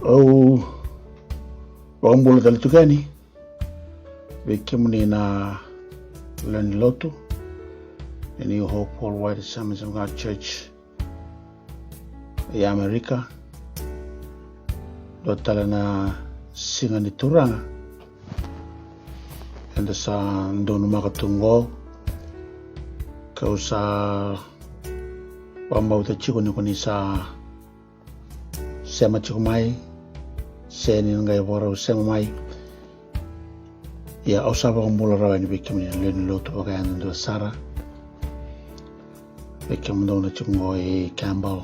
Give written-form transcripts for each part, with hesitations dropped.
au wambula talitukani wikimuni na lani lotu New Hope Worldwide Assemblies of God Church ya Amerika dotala na singa ni turanga enda sa ndonu makatungo kausa wambauta chiko ni kuni sa sema chiko mai seni ngai bora sema mai ya osaba kumbula rawa ni bikimuni leni lotu pakayana ndo sara Bikim na chungo Campbell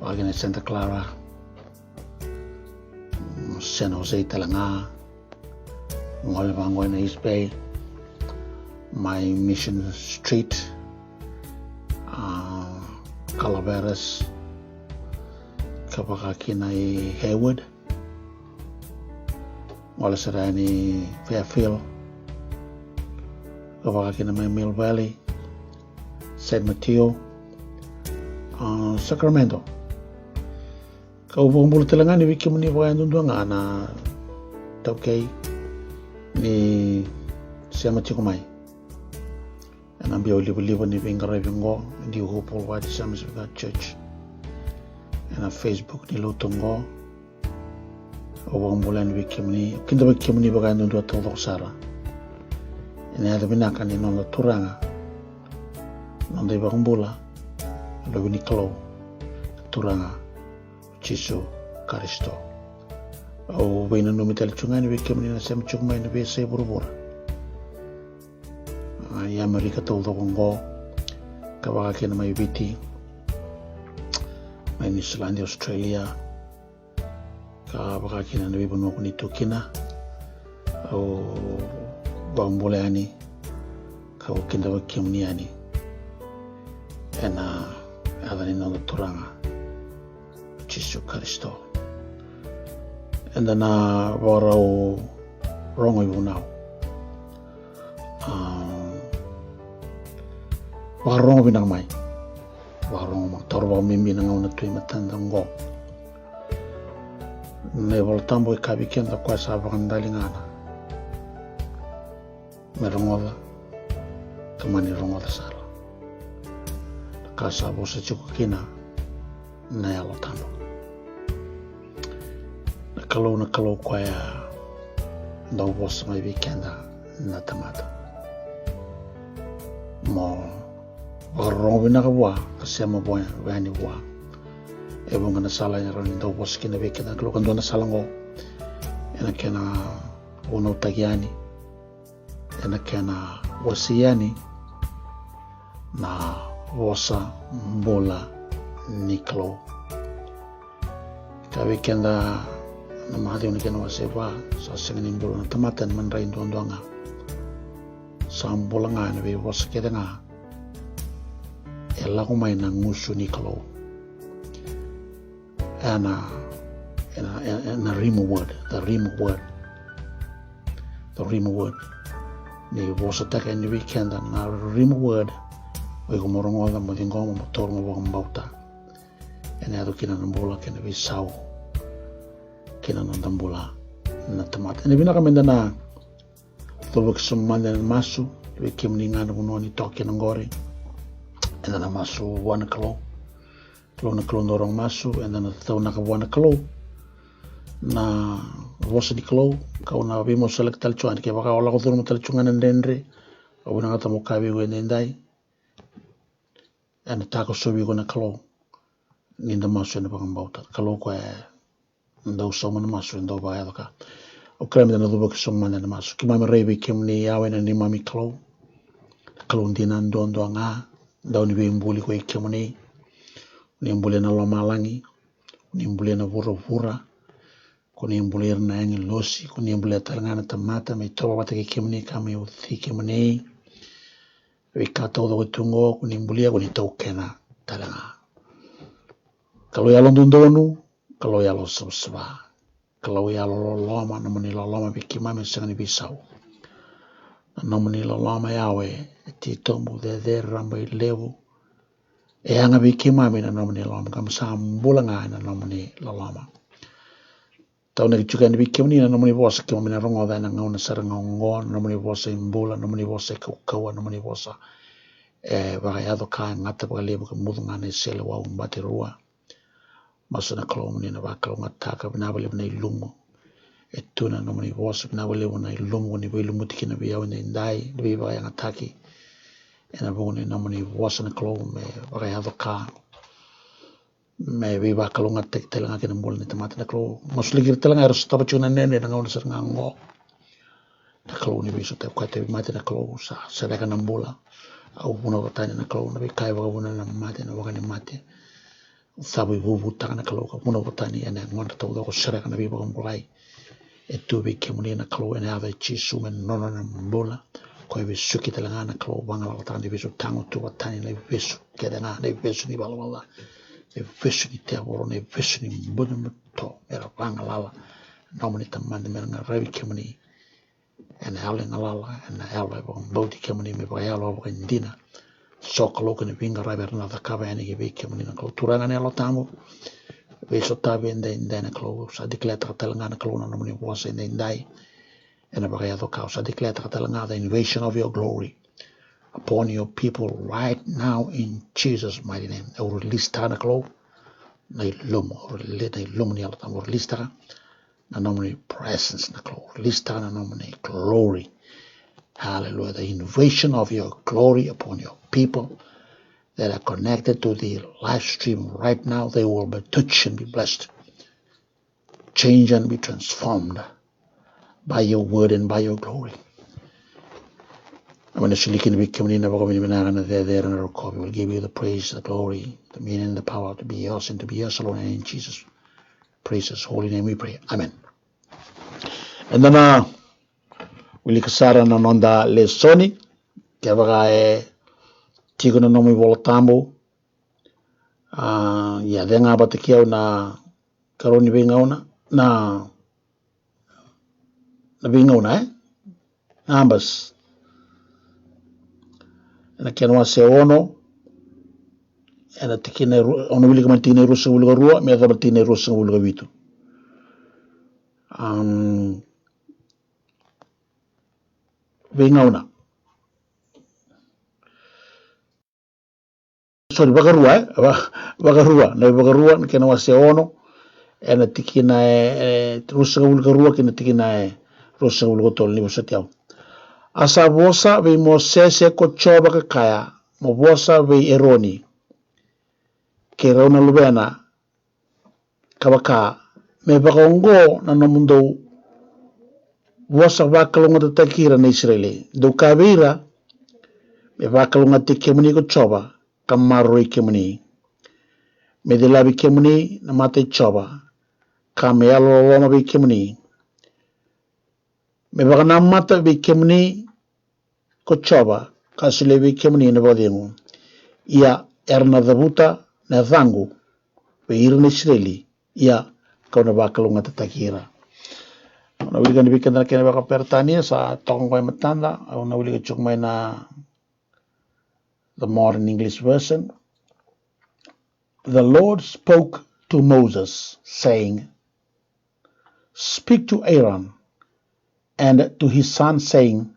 wagina Santa Clara San Jose Talanga Ngolbango in East Bay my Mission Street Calaveras Kapakakina Haywood Walasarani Fairfield Kapakakina Mill Valley, San Mateo, Sacramento. Kaubumbulu talangani wiki muni wayandu nga na taukei ni San Chikumai. And I'm be live ni bingara bingo New Hope Worldwide Assemblies of God Church. And on Facebook ni lutungo. Kaubumbulu ni wiki muni kinda wiki muni wayandu todo sara. Ini ada binaka ni nono turanga nono iba kumbula lo bini kalo turanga Jesu Kristo au bina no mitali chungani wiki mni na sema chukuma ina bese burubura ya Amerika todo kongo kabaka kina mai biti mai New Zealand Australia kabaka kina na bibu no kuni tukina au Bambule ani kau kinda wakimni ani ena adani no turanga Jesu Kristo enda na warau rongo ibunau warongo binang mai warongo maktorba mimbi na ngau na tui matanda ngo ne voltambo ikabi kenda kwa sabakan dalingana merongola kamani rongola sala kasa bosa chukukina na yalo tambo na kalau kwa ya ndau bosa mai weekenda na tamata mo warongo binaka bua kasema boya wani bua ebonga na sala ya rani ndau bosa kina weekenda kalau kando na sala ngo ena kena uno tagiani ena kena wasiani na wasa mbola niklo ka weekenda na mahadi unikena waseba sa singani mbola na tamatan man rain dondonga sa mbola nga na we wasa keda nga ela kumay na ngusu niklo ena rima word ni bosa taka ni weekend na rim word we gomorongo da mo dingo mo tor mo bauta ene ado kina nambola kina vi sau kina nambola na tamata ene bina kamenda na tobo kisumanda masu we kimni ngana no ni toke ngore ene na masu wana klo na klo ndorong masu ene na tau na wana klo na vosa di klo kau na bimo select tal chuan ke baka ola ko turmo tal chungan ndendre o na ngata mo kabi we ndai ana ta ko sobi ko na klo ni nda maso na bang bauta klo ko ndo so man maso ndo ba ya ka o krem na do ko so man na maso ki mama rebe kim ni yawe na ni mami klo ndina ndo nga ndo ni be mbuli ko kim ni mbuli na lo malangi ni mbuli na vura kuni mbuli na ngi losi kuni mbuli talangana tamata me toba wata ke kimni kame uthi kimni wika todo tungo kuni mbuli kuni tokena talanga kalau ya londondonu kalau ya lo subsba kalau ya lo loma na mani lo loma bikima me sangani bisau na mani lo loma yawe ti tombu de rambai lewu E anga vi kimami na nomani lama kam sambula nga na nomani lama. Tau na kichuka ni vi kimani na nomani vosa kimami na rongo da na ngau na saranga ngo na nomani vosa imbula na nomani vosa kaukaua na nomani vosa vakaiado ka ngata vakalema ka mudu nga na sele wa Vakarua. Maso na kalomani na vakalo ngataka vinavale na ilumo. E tuna nomani vosa vinavale na ilumo ni vilumo tikina viau na indai ni vivaya ngataki. Ena vone nomani vosa na kalomani me vakaiado ka me viva kalunga tek telanga kena mula ni tamata na kalo masuligir telanga harus tapa chuna nene na ngau na saranga ngo na kalo ni viso te kwate mate na kalo sa sereka na mula au puna watani na kalo na vikai waka puna na mate na waka ni mate sabu vuvu taka na kalo ka puna watani ene ngwanda tau dako sereka na viva kamulai e tu vi kemuni na kalo ene ave chisu men nona na mula ko e visuki telanga na kalo wangala watani ni viso tango tu watani na viso keda nga na viso ni wala wala e viso ni te avoro na e viso ni mbuna mto era wanga lala nomani tamande mera nga revi kemuni ene ale ngalala ene ale waka mbauti kemuni me waka alo waka indina soka loka ni vinga rai vera na thakava ene ki vi kemuni na kalo turanga ne alo tamu viso tabi ende na kalo sa dikleta katelanga na kalo na nomani wasa ende indai ene waka yado kao sa dikleta katelanga the invasion of your glory upon your people right now in Jesus' mighty name. Or release ta na kalo na ilumo, na ilumo ni alata, or release ta na nomani presence na kalo, release ta na nomani glory. Hallelujah. The invasion of your glory upon your people that are connected to the live stream right now, they will be touched and be blessed, change and be transformed by your word and by your glory. When the Shilikin become in the Bogamina, there and Rokobi will give you the praise, the glory, the meaning, the power to be yours and to be yours alone. And in Jesus' praise His holy name we pray. Amen. And then we kasara na nonda lesoni kavaga tigo na nomi voltambo ya denga batakiau na karoni bingauna na bingauna ambas na kenwa se ono ena tikine ono wili kama tikine rusa wulga rua me adaba tikine rusa wulga witu bingauna sorry Vakarua na Vakarua kenwa se ono ena tikina rusa wulga rua kina tikina rusa wulga tol ni busatiau asa vosa ve Mosese ko choba ka kaya mo vosa ve eroni ke rauna lubena kabaka me bakongo na nomundo vosa vakalunga te takira na Israeli do kabira me vakalunga te kemuni ko choba kamaroi kemuni me de labi kemuni na mate choba ka me alo loma be kemuni me bakana mata be kemuni ko choba kasile be kemuni na bodingu ia erna dabuta na vangu be irna Israeli ia kauna vakalunga te takira na wili ni bikenda kene baka pertania sa tongoi matanda na wili chukmai na the modern English version. The Lord spoke to Moses saying, speak to Aaron and to his son saying,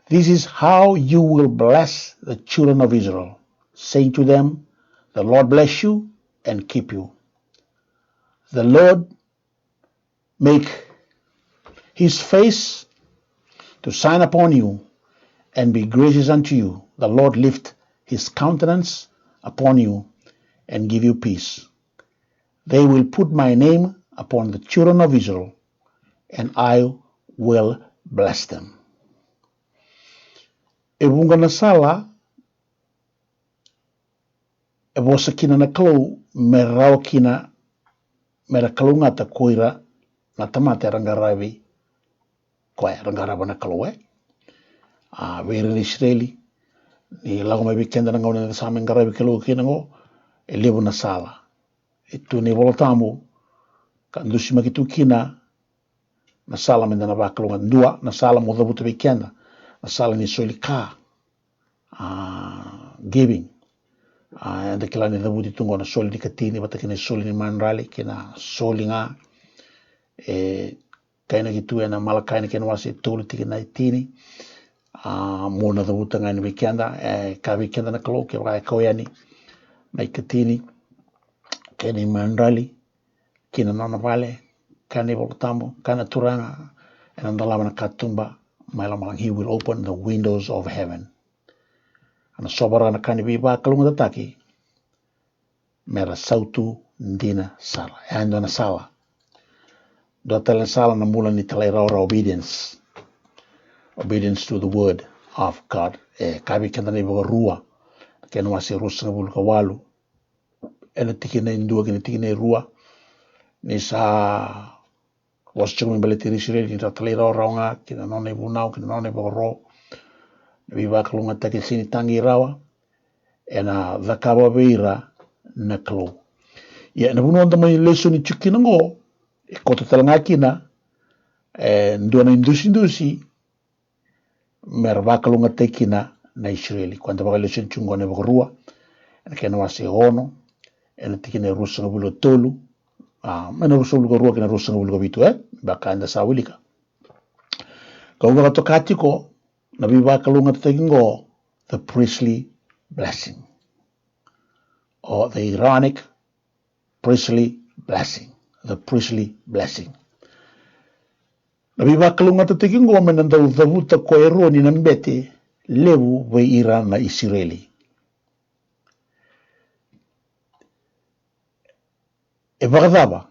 this is how you will bless the children of Israel, saying to them, the Lord bless you and keep you. The Lord make his face to shine upon you and be gracious unto you. The Lord lift his countenance upon you and give you peace. They will put my name upon the children of Israel, and I will bless them. Ebunga na sala, ebosa kina na kalau, merau kina, mera kalunga ta koira, na tamate rangaravi, koe rangarava na kalau Vere ni Israeli, ni lago mai bikenda na ngauna na same ngaravi kalau kina ngo, e levo na sala. E tu ni volatamu, ka ndusi makitu kina, na sala menda na vakalunga ndua, na sala mo dhabuta bikenda, na sala ni soili ka, giving, And the kilani the wuti tungo na soli di katini bata kina soli ni manrali kina soli nga kaina gitu na mala kaina kina wasi tuli tiki na itini mona the wuta nga ni weekenda ka weekenda na kalo ke waka koyani na ikatini kina manrali kina nana vale kani voltamo kana turanga and andala na katumba malang he will open the windows of heaven ana sobara na kani biba kalunga tataki mera sautu ndina sala ando na sala do tala sala na mula ni tala ira obedience to the word of God kabi kenda ni Vakarua kena wasi rusa bulu kawalu ena tikina indua kena tikina rua ni sa was chumi baleti Israel ni tala ira raunga kena none bunau kena none Vakarua biba kalunga taki sini tangi rawa ena Vakarua beira na kalo ya na bunu anda mai leso ni chukina ngo kota talanga kina ndua na indusi merva kalunga tekina na Israeli kwanda baka leso ni chungo ne Vakarua ena kena wasi hono ena tikina rusa ngabulu tolu mena rusa ngabulu Vakarua kena rusa ngabulu kabitu baka anda sawilika kauga tokatiko na biba kalunga tekingo the priestly blessing or the Aaronic priestly blessing. The priestly blessing. Nabi bakalunga tatiki ngome na davuta ko eroni na mbete levu ve Iran na Israeli. E bakadaba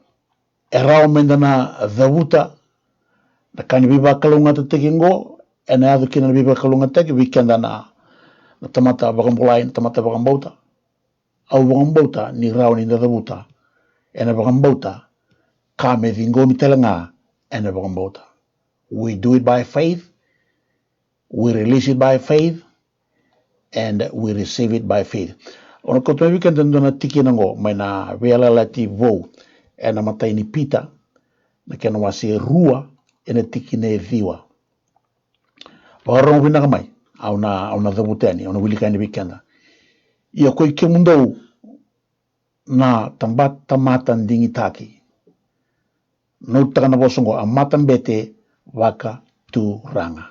erao menda na davuta na kani bi bakalunga tatiki ngo ena adu kina bi bakalunga tatiki weekenda na tamata bakambulai tamata bakambauta au bakambauta ni rao ni davuta ena bakambauta kame vingo mitelanga ena bakambauta. We do it by faith, we release it by faith, and we receive it by faith. Ona koto weekend na tiki nango mai na vela lati vo ena matai ni pita na kena wasi rua ena tiki ne viwa. Warong vinaka mai au na dhabutani au na wilika ni weekend. Ia koi ke mundo na tamata ndingi taki. No takana bosongo amata mbete waka tu ranga.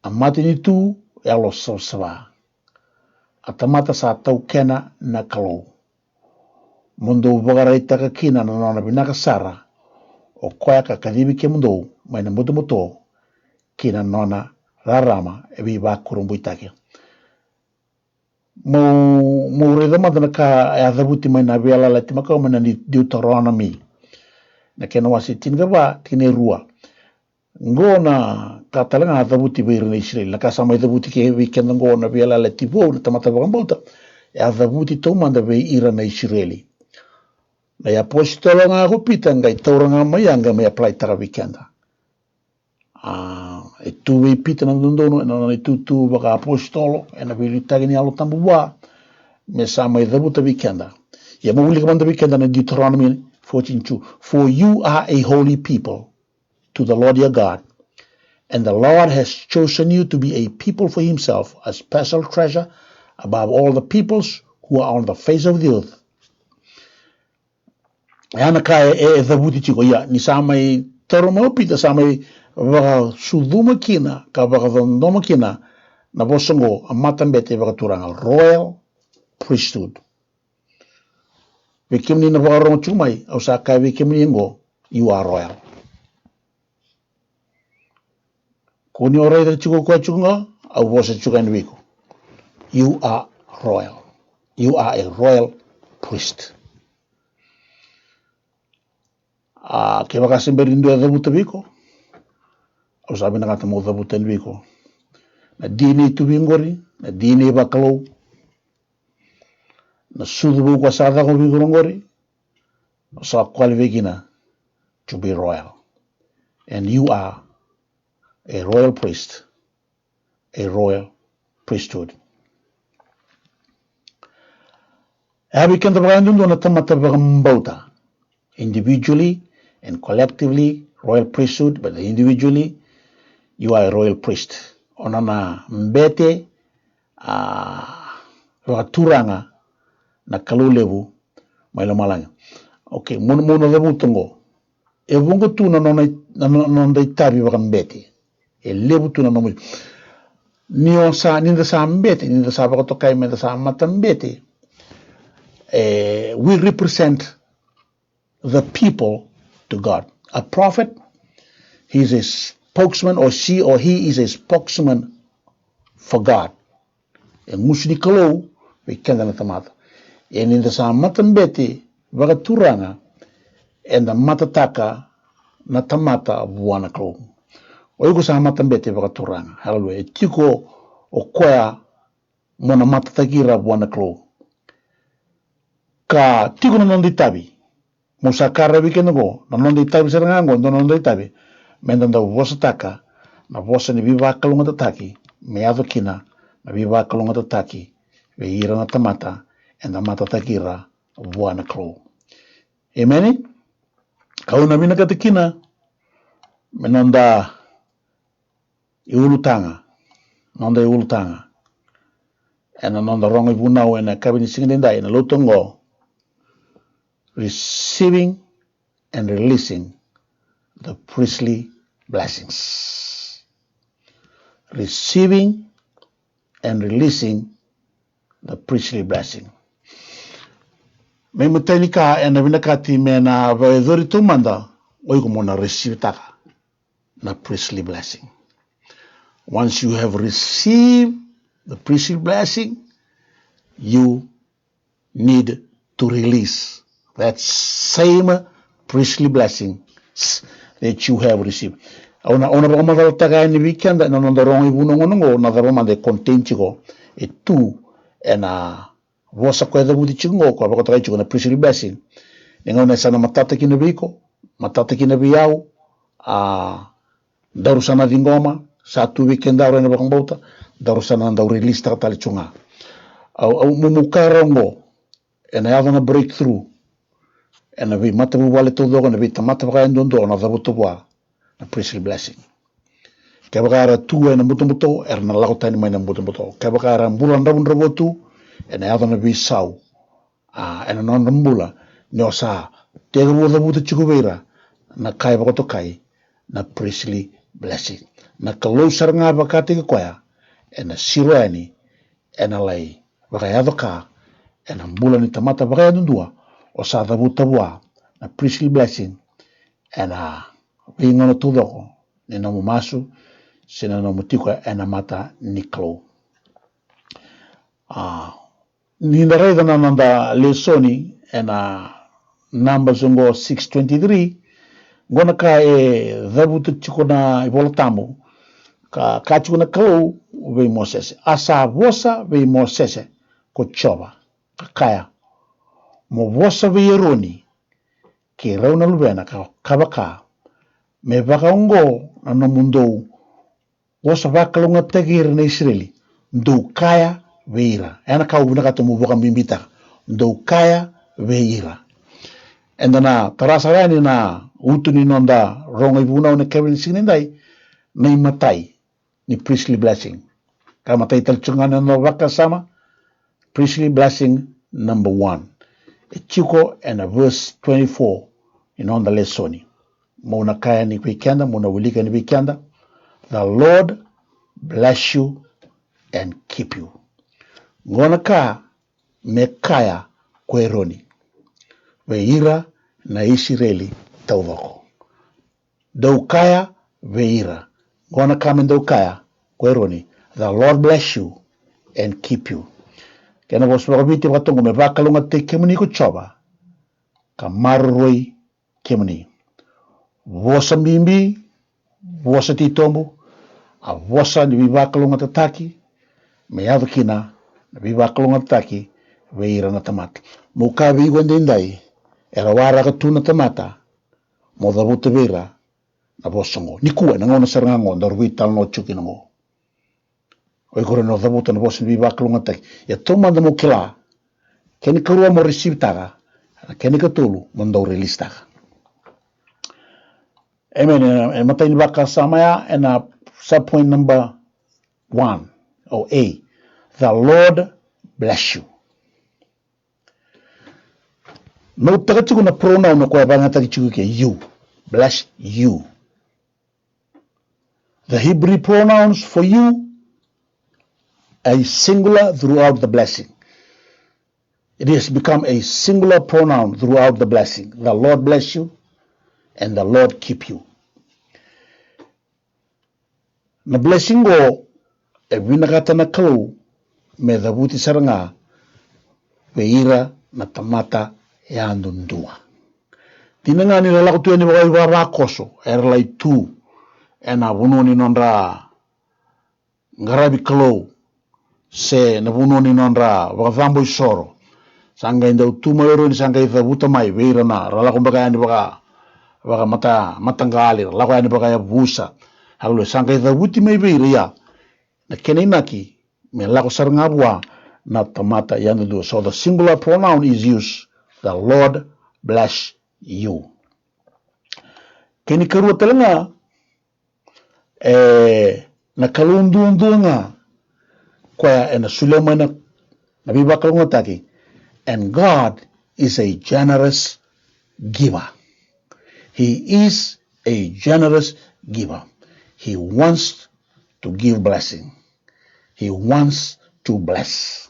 Amata ni tu elo soswa. Atamata sa tau kena na kalau. Mundo bagarai taka kina na nana binaka sara. O koya ka kadibi ke mundo mai na moto kina nana rarama ebi bakurumbu itake. Mo reda madana ka adhabuti mai na biala lati maka mai na Deuteronomy. Na kena wasi tingaba tine rua. Ngo na katalanga adhabuti beira na Israel. Na kasama adhabuti ke weekend ngo na biala lati vo na tamata bakambauta. Adhabuti tomanda beira na Israeli. Na ya apostolo nga kupita ngai taura nga mayanga may apply tara weekenda. E tu we pita na dondono na tu baka apostolo e na bilitagi ni alo tambuwa me sama adhabuta weekenda. Ya mawuli kamanda weekenda na Deuteronomy 14:2. For you are a holy people to the Lord your God, and the Lord has chosen you to be a people for himself, a special treasure above all the peoples who are on the face of the earth. Ana ka dhabuti chiko ya ni samai taroma pita samai va suduma kina ka va ndoma kina na bosongo amatambete va turanga royal priesthood. Vikimni na va ron chumai au sa ka vikimni ngo you are royal. Kuni ora ida chiko kwa chunga au vosa chuka ni wiko. You are royal. You are a royal priest. Ke baka semberi ndu dhabuta wiko. Au sabi na kata mo dhabuta wiko. Na dini tu wingori, na dini bakalo. Na sudu kwa sada ko wiko ngori. Sa kwali wegina to be royal. And you are a royal priest, a royal priesthood. Habi kenda bakandun na tamata bakambauta. Individually and collectively, royal priesthood, but individually, you are a royal priest. Onana mbete, turanga na kalau levu mai la malanga. Okay, muna levu tungo. E vungo tu na non dai tabi wakambeti. E levu tu na nomu. Ninda sa mbeti, ninda sa wakato me sa matambeti. We represent the people to God. A prophet, he's a spokesman, or she or he is a spokesman for God. E musni kalau we kenda na tamata. E ninda sa matambeti wakaturanga and the matataka na tamata buana kalau. Oigo sa matambeti wakaturanga. Hallelujah. E tiko o koea mona matatakira buana kalau. Ka tiko na nondi tabi. Musa kara weekend go, na nondi tabi sarangango, no nondi tabi. Mendanda vosa taka, na vosa ni viva kalunga tataki, me kina, na viva kalunga tataki, ve ira na tamata, and the matatakira buana kalau. Amen? Kauna mina katakina, menonda iulutanga, nonda iulutanga. And another wrong if now and a cabinet singing in a lotongo, receiving and releasing the priestly blessings. Receiving and releasing the priestly blessing. Me mutanika and avinakati mena vaedori tumanda, oigumona receive taka na priestly blessing. Once you have received the priestly blessing, you need to release that same priestly blessing that you have received. Ona ba taga ni weekend na no rongi bunongo na daro mande contentigo e tu ena vosa ko da budi chingo ko ba taga chigo na priestly blessing. Ngona sana matata kina biko, matata kina biau a daru sana dingoma sa tu weekend daru na bakang bauta daru sana daru release ta tali chunga. Au mumukarongo ena yada na breakthrough ena vi matabu wale todo na vi tamata ba ndondo na dabuto wa na priestly blessing. Kabakara tu ena muto erna lauta ni mai na muto. Kabakara bulan rabun rabotu ena yada na vi sau ena non rambula no sa te go dabuto chikubeira na kai ba to kai na priestly blessing. Na kalau saranga bakati ko ya ena sirani ena lai bakayado ka ena bulan ni tamata bakayado dua o sa dabuto wa na priestly blessing ena vingono tudoko ni no masu sina no mutiko ena mata niklo ni ndarega na nanda lesoni ena number zongo 623 gona ka e dabuto chikona ivoltamo ka chikona klo ve moses asa vosa ve moses ko choba kaya mo vosa ve yeroni ke rauna lubena ka kabaka me vakaungo na no mundo vosa vakalunga tegir na Israeli ndo kaya veira ena ka ubuna ka tomu voka mimbita ndo kaya veira endana tarasa yani na utuni nonda ronga ibuna na Kevin sinindai na matai ni priestly blessing ka matai talchungana no vaka sama priestly blessing number 1 Chiko and verse 24 in on the lesoni mona kaya ni weekenda mona wulika ni weekenda the Lord bless you and keep you ngona ka me kaya kweroni veira na Israeli taudoko daukaya veira ngona ka me daukaya kweroni the Lord bless you and keep you kena vos vabiti watongo me vakalunga te kemuni ko choba ka marroi kemuni vosa mimbi vosa titombo a vosa ni vivakalunga tataki me yavakina na vivakalunga tataki veira na tamata muka vigwende ndai era wara ka tuna tamata mo da buta vera na vosongo ni kuwa na ngona saranga ngonda ruital no chukina ngo oi kore no da buta na vosa ni vivakalunga tataki ya tomanda mo kila keni karua mo receive taga keni katulu mo ndo release taga amen and matai ni baka samaya and subpoint number 1 or A the Lord bless you. No tagatiku na pronoun na kwa banga tagichiku ke you. Bless you. The Hebrew pronouns for you are singular throughout the blessing. It has become a singular pronoun throughout the blessing. The Lord bless you and the Lord keep you. Na blessing go e winagata na kalau me dhabuti saranga weira na tamata ya ndundua. Tinanga ni lalako tu ni wa koso erlai tu ena vuno ni nondra ngarabi kalau se na vuno ni nondra wakavambo isoro sanga inda tu mayoro ni sanga itha buta mai weira na lalako baga ni baga matangali lalako ni baga ya busa halu sanga itha buti mai weira ya na keneinaki me lako sarangabwa na tamata ya ndundua. So the singular pronoun is used. The Lord bless you. Kini karua talanga na kalundunga kwa ena Sulemana na bibakalunga taki. And God is a generous giver. He is a generous giver. He wants to give blessing. He wants to bless.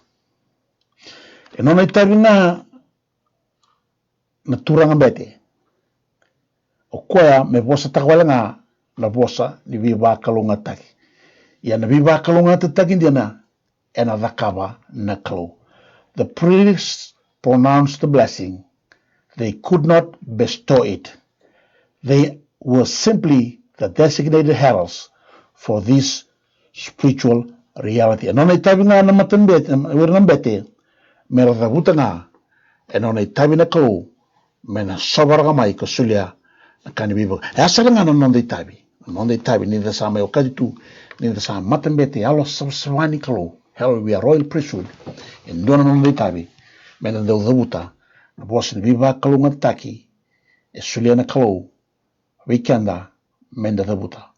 Enona itabi na turanga bete. O koya me bosa takwalanga na bosa ni viva kalunga taki. Ya na viva kalunga taki ndiana ena vakava na kalu. The priests pronounced the blessing. They could not bestow it. They were simply the designated heralds for this spiritual reality. Enona itabi na matambete, wirnambete, mera vutanga, enona itabi na kalu, mena sobaraga mai kasulia kani bibo. Asaranga na nonde itabi ni the sama okaditu ni the sama matambete alo swani kalu. Hell, we are royal priesthood. In dona nonde itabi mena de vuta na boss ni biba kalu ngataki esulia na kalu weekenda menda de vuta.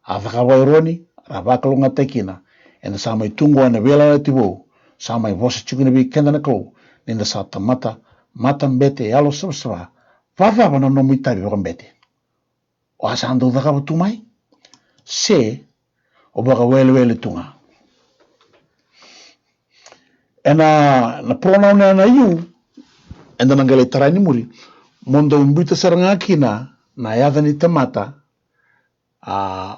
Avaka waironi raba kalu ngatakina en the sama itungo na vela tibo sama boss chukuna weekenda na kalu ni the sata matambete alo swaswa. Vava wana no muitabi wakambete. O asando dhaka tumai se obaga wele tunga. Na pronoun na you and then ngale tarani muri mondo umbita saranga kina na yada ni tamata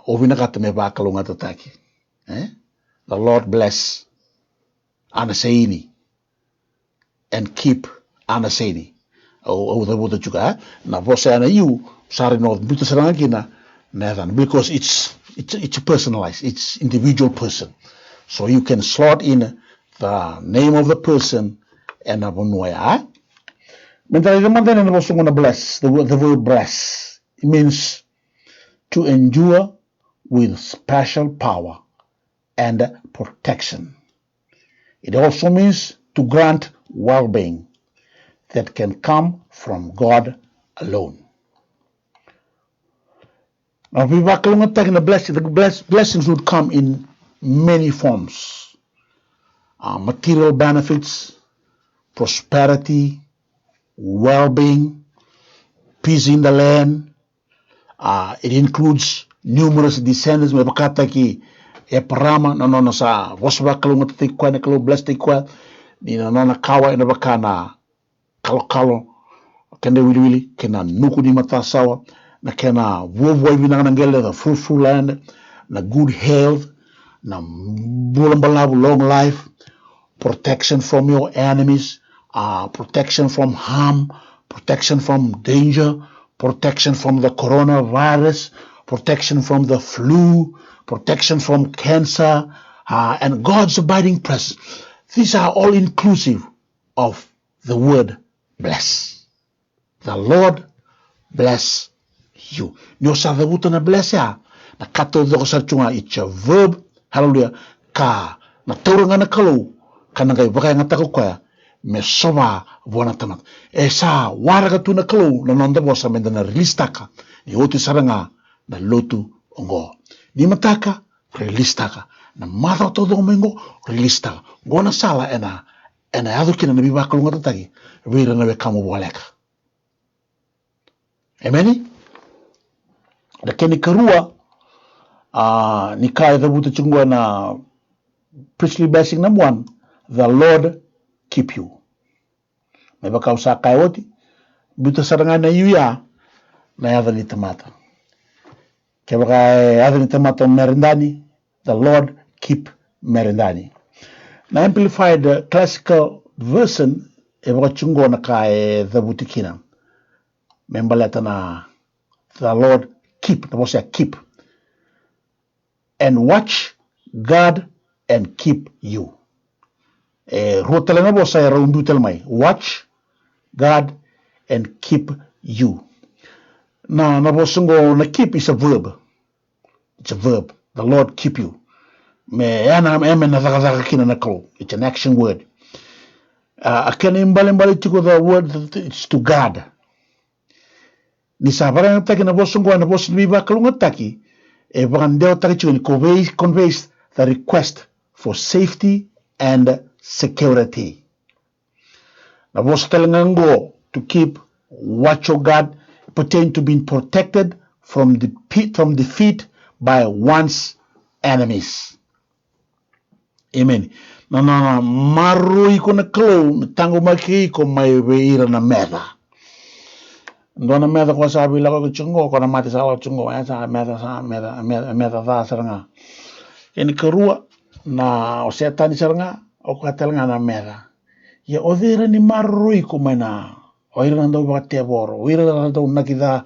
ovinakata me ba kalunga tataki. The Lord bless Anasaini and keep Anasaini. O the Buddha juga na bosa na you sorry no umbita saranga kina na because it's personalized, it's individual person, so you can slot in the name of the person and abunwaya. Mentally, the mother and also going to bless. The word bless, it means to endure with special power and protection. It also means to grant well-being that can come from God alone. Now, if we back along taking the blessing, blessings would come in many forms. Material benefits, prosperity, well-being, peace in the land. It includes numerous descendants. Mepakata ki eparama na nona sa wasba kalu matikwa na kalu blessed tikwa ni na nona kawa ina bakana kalo kende wili kena nuku di matasawa na kena vuvu ibina ngele the fruitful land na good health na bulambalabu long life. Protection from your enemies, protection from harm, protection from danger, protection from the coronavirus, protection from the flu, protection from cancer, and God's abiding presence. These are all inclusive of the word bless. The Lord bless you. Nyo sa dhabuta na bless ya. Na kato dhoko sa chunga, it's a verb, hallelujah, ka na tauranga na kalau, kanangay bakay nga tako kwa me soba buona tamat sa waraga tu na kalau na nanda bosa menda na release taka ni oti saranga na lotu ongo ni mataka release taka na mata todo mengo release taka gona sala ena and adu kina na biba kalunga tatagi vira na kamu boleka. Amen. Da keni karua ni kai da buta chungwa na priestly blessing number 1, the Lord keep you. May baka usa kai woti buta saranga na yuya na yada ni tamata. Kaya baka yada ni tamata merendani, the Lord keep merendani. Na amplified classical version e baka chungwa na kai the butikina. Membaleta na the Lord keep, na bosa keep. And watch, guard, and keep you. Rotele na bosa ya raundu telmai. Watch, guard, and keep you. Na bosungo na keep is a verb. It's a verb. The Lord keep you. Me ana eme na zaka kina na klo. It's an action word. Akene mbali tiko the word it's to guard. Ni sabara na taki na bosungo na bosun biba kalunga taki. E bagandeo taki chiko conveys the request for safety and security. Na bostelengango to keep, watch your guard, pertain to being protected from defeat by one's enemies. Amen. Na maru iko na klo tango maki ko mai veira na meda. Ndona meda ko sabi la ko chungo ko na mati sa chungo sa meda da saranga. Ini kerua na o setani saranga o katelanga na meda. Ya odira ni maru iko mana. Oira ndo ba teboro, oira ndo nakida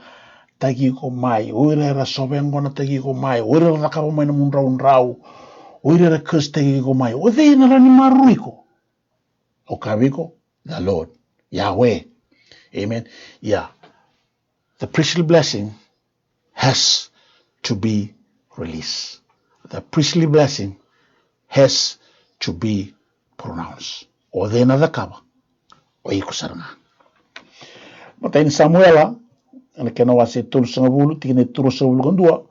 tagi ko mai, oira ra sobengo na tagi ko mai, oira ra ka mai na munrau, oira ra kus tagi ko mai. Odira ni maru iko. O kabiko, the Lord, Yahweh. Amen. Yeah. The priestly blessing has to be released. The priestly blessing has to be pronounced. O de na kaba. O iko saranga. Mata in Samuela, ana kena wase tulu sanga bulu, tikine tulu sanga bulu kandua,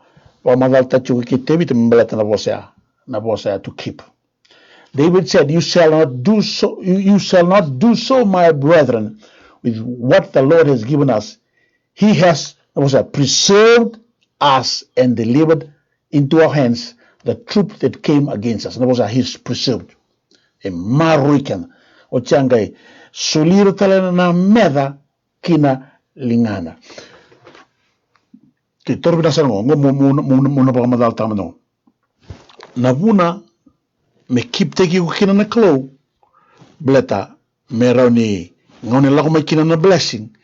wa madal tachu ki tebi te mbeleta na bosea to keep. David said, you shall not do so, my brethren, with what the Lord has given us. He has preserved us and delivered into our hands the troop that came against us. He's preserved. E maruikan. O changai, soliro talena na meda kina lingana. Ki torbi na sango, muna pa madal tama no. Nabuna, me keep teki ko kina na klo, bleta, me rauni, ngone lako may kina na blessing,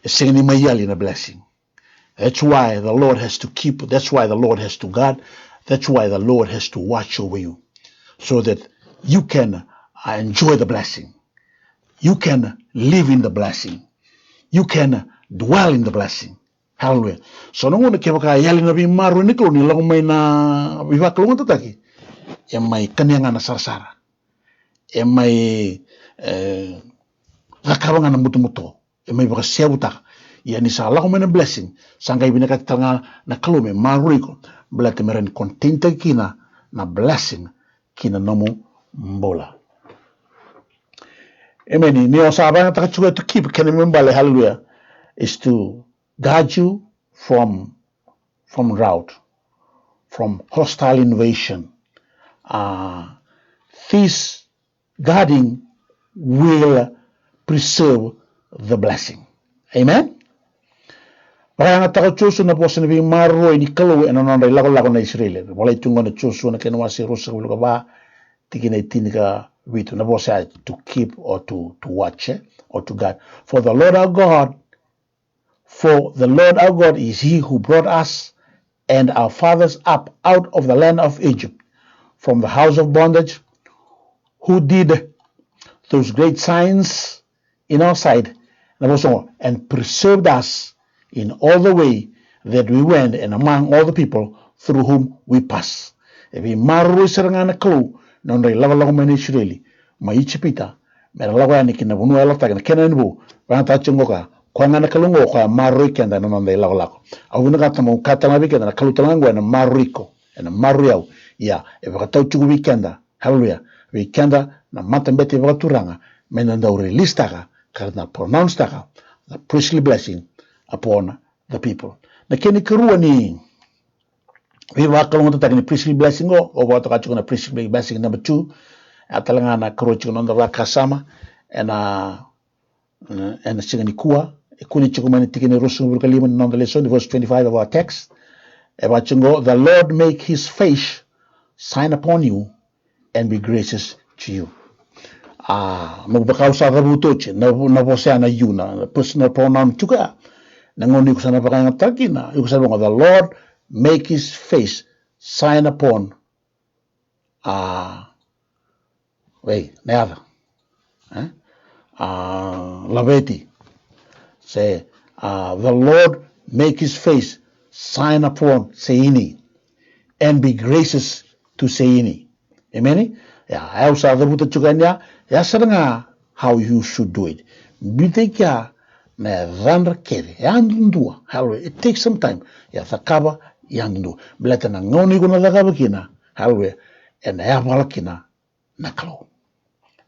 singani mayali na blessing. That's why the Lord has to keep, that's why the Lord has to guard, that's why the Lord has to watch over you, so that you can enjoy the blessing. You can live in the blessing. You can dwell in the blessing. Hallelujah. So no one ke baka yali na bi maru ni klo ni lagu may na biwa klo tataki. E may kanyanga na sarsara. E may rakabanga na muto-muto. E may baka siyabuta. Ya ni sa lagu may na blessing. Sangay binakatanga na klo me maru iko. Belate meren kontente kina na blessing kina nomu mbola. Amen. Ni osabang takachuga to keep can remember hallelujah is to guard you from drought, from hostile invasion. This guarding will preserve the blessing. Amen. Parang takachuso na po sa nabi maro ni kalo eno na lago na Israel. Wala tungo na chuso na kenwa si Rosa ulo ba tikina tinika with to keep or to watch or to guard. For the Lord our God is he who brought us and our fathers up out of the land of Egypt from the house of bondage, who did those great signs in our sight and preserved us in all the way that we went and among all the people through whom we passed. Ebi maru sarangana klu non rei lago mene Israeli ma ichipita mera lago yani kina bunu ala tagana kena nbu bana ta chingoka kwa ngana kalungo kwa maru kenda non rei lago awuna kata mo kata na bikenda na kalu talango na mariko na maru yau ya e baka tau chugu bikenda hallelujah bikenda na matambete baka turanga menanda release taka, karena pronounce taka, the priestly blessing upon the people. Na kini kerua ni, we wakalong taka ni priestly blessing o wata kachukuna na priestly blessing number 2, atalanga na kerua chukuna na rakasama, and singa ni kua, kuni chukumani tikini rusung burkalima nonda lesson, verse 25 of our text. The Lord make his face shine upon you and be gracious to you. Magbakaw sa kabutoche, na posya na you na personal pronoun chuka. Nangoni ko sa napakangataki na, yung sabi ko, the Lord make his face shine upon, Laveti. Say, the Lord make his face shine upon Seini and be gracious to Seini. Amen? Yeah, I also have the chuganya. Yasanga how you should do it. Biteka na randra kere. Yandundua. Hallelujah. It takes some time. Yathakaba yandundu. Bleta na ngoni kuna thakaba kina. Hallelujah. And ayapala kina naklo.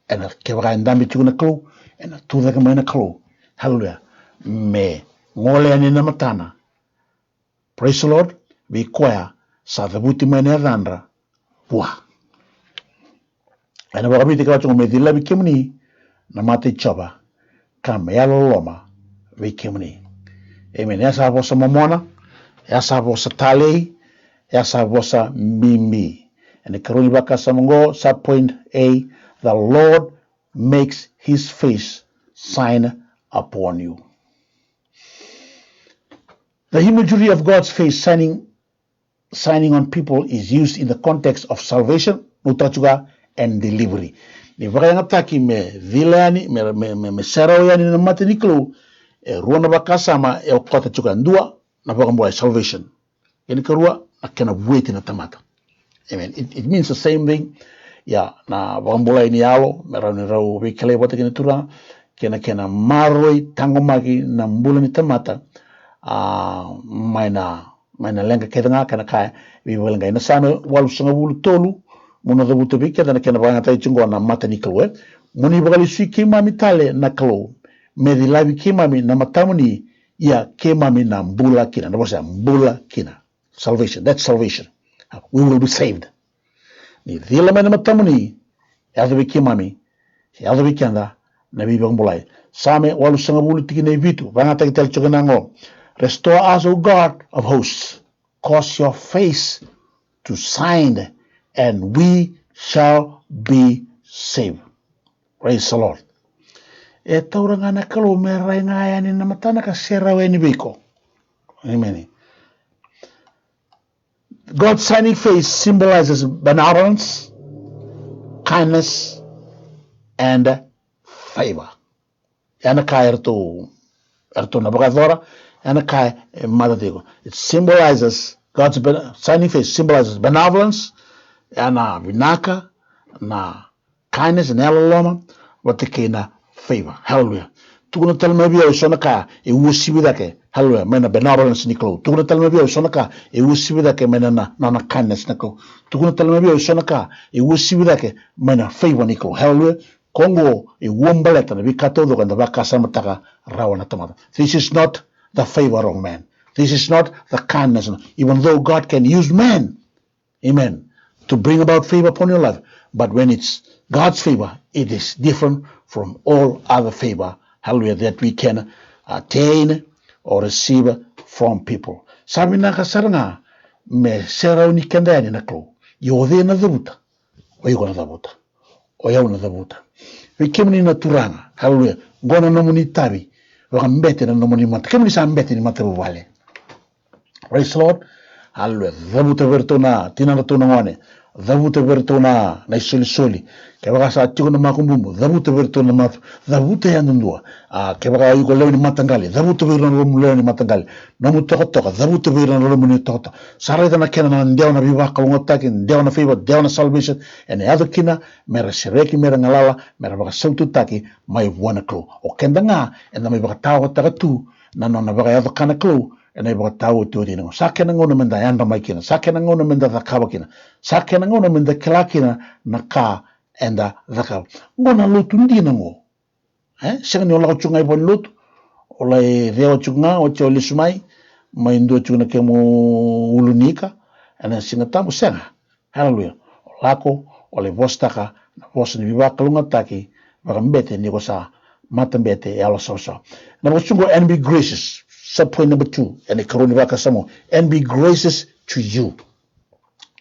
And kebaka ndambi chukuna klo. And tudaka maina klo. Hallelujah. Me ngole ani namatana. Praise the Lord. We kwaya sa thabuti maina randra. Wah. Ana wakabiti kwa chungu medila bikimni na mate choba kama yalo loma bikimni. Amen. Yasa vosa mamona, yasa vosa talei, yasa vosa mimi. And the karuni baka samango sub point A, the Lord makes his face shine upon you. The imagery of God's face shining on people is used in the context of salvation, nutachuga, and delivery. Ni vakayanga taki me vilani me sarawani na matiniklo ruana bakasama e kota chuka ndua na vakamboa salvation. Yani karua akena wait na tamata. Amen. It means the same thing. Ya na vakambola ini alo merani rau vikale wata kina tura kena maroi tangomagi na mbula ni tamata maina lenga kedanga kana kaya vivalenga ina sana walu sanga wulu tolu muna the buto bika dana kena banga tai chungo na mata ni kalwe muni bagali sui kemami tale na kalo me di labi kemami na matamuni ya kemami na mbula kina na bosa mbula kina salvation. That's salvation. We will be saved. Ni dila me na matamuni ya the kemami ya the kenda na biba mbulai same walu sanga bulu tikine vitu banga tai tel chuganango restore us, O God of hosts, cause your face to shine and we shall be saved. Praise the Lord. E tauranga na kalo me rainga yani na matana ka sera weni biko. Amen. God's shining face symbolizes benevolence, kindness, and favor. Yana ka erto na bagadora, yana ka madadego. It symbolizes God's shining face symbolizes benevolence, na vinaka na kindness and elaloma watake na favor. Hallelujah. Tukuna talma biya usona ka e wusi widake. Hallelujah. Mena benevolence niklo. Tukuna talma biya usona ka e wusi widake mena na kindness niklo. Tukuna talma biya usona ka e wusi widake mena favor niklo. Hallelujah. Kongo e wombaleta na bikato do kanda bakasa mataka rawana tamata. This is not the favor of man. This is not the kindness. Even though God can use man, amen, to bring about favor upon your life. But when it's God's favor, it is different from all other favor, hallelujah, that we can attain or receive from people. Sabi na kasaranga, me sera unikanda yani naklo. Yode na dabuta. O yuko na dabuta. O yau na dabuta. Wikimni na turanga, hallelujah. Gona namuni tabi. Waka mbete na namuni mata. Kemni sa mbete ni mata bubale. Praise the Lord. Hallelujah. Dabuta vertona, tinanatuna ngone. Dabuta vertona na isoli. Kebaka sa atiko na makumbumbu. Dabuta vertona matu. Dabuta yandundua. Kebaka yuko leo ni matangali. Dabuta vertona leo ni matangali. Namu toka. Dabuta vertona leo ni toka. Sarayta na kena na ndewa na bibaka lungotaki. Ndewa na favor. Ndewa na salvation. And the other kina. Mera sireki mera ngalala. Mera baka sautu taki. Mai wana klo. O kenda nga. And may baka tawa takatu. Na baka yado kana klo. And I brought out to the Sake na ngona menda yanda maikina, Sake na ngona menda zakabakina, Sake na ngona menda kilakina na ka and the zakab. Ngona lutu ndi na ngo, Senga ni ola chunga ipon lut, ola reo chunga, o che oli sumai, mai ndo chunga ke mo ulunika, ana singa tamu senga. Hallelujah. Olako, ole vostaka, na vosa ni viva kalunga taki, mbete ni kosa, matambete, yalo sosa. Number chungo, and be gracious. Subpoint number 2, and the karuni vaka samo, and be gracious to you.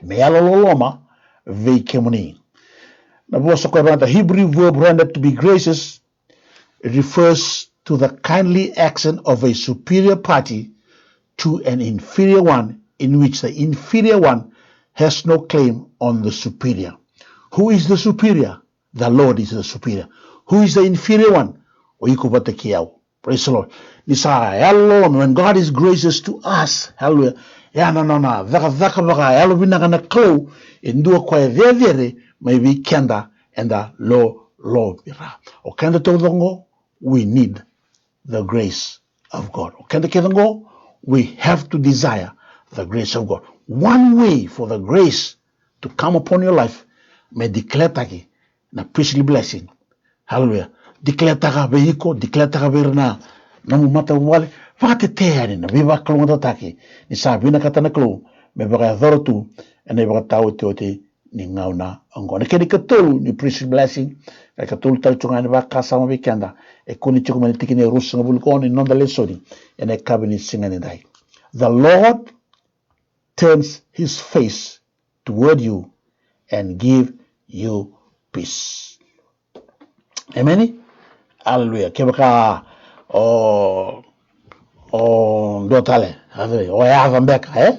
Me yalo loloma, vei kemuni. Na vosa kwa the Hebrew verb rendered to be gracious, it refers to the kindly action of a superior party to an inferior one, in which the inferior one has no claim on the superior. Who is the superior? The Lord is the superior. Who is the inferior one? Praise the Lord. When God is gracious to us, hallelujah. Maybe kenda and the low. We need the grace of God. We have to desire the grace of God. One way for the grace to come upon your life, may declare taki na priestly blessing. Hallelujah. Declare taka veiko, declare taka verna na mumata wale. Vate teari na viva kalunga taki. Ni sa vina katana klu me baka thorotu ene baka tau te ni ngauna ango. Na keni katulu ni priestly blessing. Kaya katulu tali chunga ni baka sama weekenda. E kuni chukuma ni tiki ni rusa nga bulukoni nonda lesoni. Ene kabini singa ni dai. The Lord turns his face toward you and give you peace. Amen. Hallelujah. Kebaka dotale. Oyava mbeka,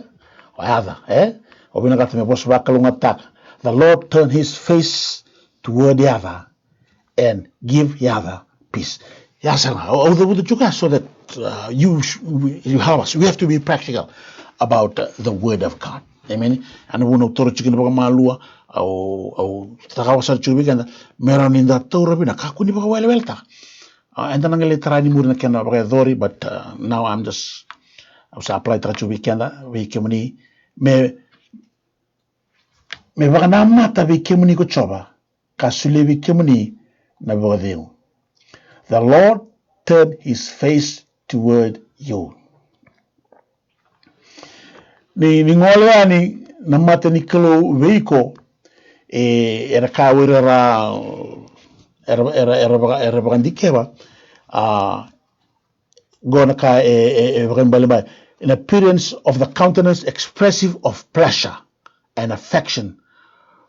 Oyava, Obinagata me boss bakalungatak. The Lord turn his face toward Yava and give Yava peace. So that you help us. We have to be practical about the word of God. Amen. And we know toro chicken baka malua au takawasar chubiganda meron in that toro bina kakuni baka welta. And then angale trani murna kena baka dori, but now I was apply trachubikenda we kemuni me baka namata we kemuni ko choba kasule we kemuni na baka. The Lord turned his face toward you. Ni ngoleani namata ni kalo veiko era kawira era bagandikeba gona ka in appearance of the countenance expressive of pleasure and affection,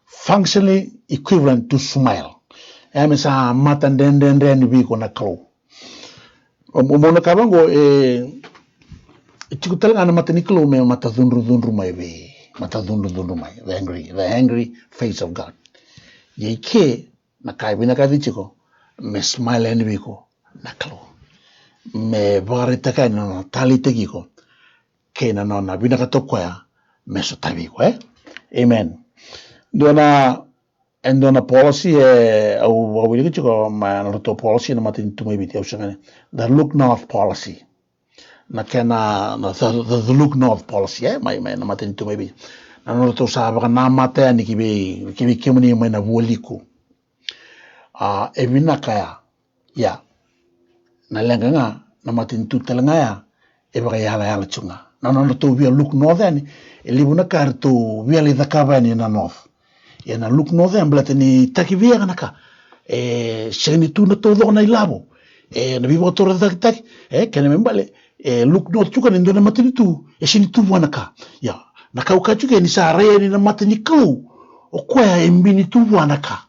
functionally equivalent to smile. Sa mata ndende viko na kalo. Umona kabango chikutala na mata niklo me mata dhunru mai ve. Mata dhunru mai. The angry face of God. Yeke na kaibina kadichiko me smile and viko na kalo. Me varitaka na tali tegiko. Ke na nona bina katokwaya me sotaviko, Amen. Dona policy au wili chiko ma roto policy na matin tu mai biti ausangane. The look north policy. Na kena the look north policy, mai na matin tu mai biti. Na roto sa baka na mate ni kibi kemuni mai na woliku. Evina kaya ya na lenga nga na matin tu talanga ya e baka yala chunga. Na roto via look north ani elibuna kartu via li dakava ni na north. Na look north and blate ni takivia naka seni tu na todo na ilabo na vivo torre tak kene membale look north chuka ni ndona matini tu seni tu wanaka ya naka ukachuke ni sare ni na matini ku okwa embini tu wanaka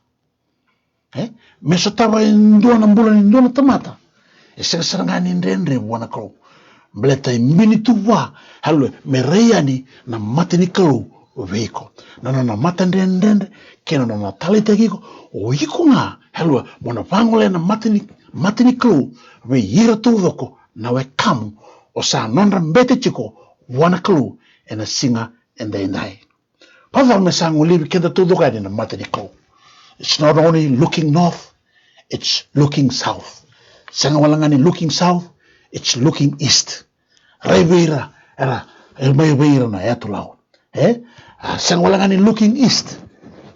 mesotaba ndona mbula ni ndona tamata sanga ni ndendre wanaka blate embini tu wa hallo mereyani na matini ku vehicle. No, mata ndende, kena no talite giko, o iko nga, helwa, mona pangole na matini klu, we yira tuvoko, na we kamu, o sa nonra mbete chiko, wana klu, and a singer and the indai. Pava me sangu libi kenda tuvoka na matini klu. It's not only looking north, it's looking south. Sanga walangani looking south, it's looking east. Reveira, era, elmeira na etulau. Sangwalangani looking east,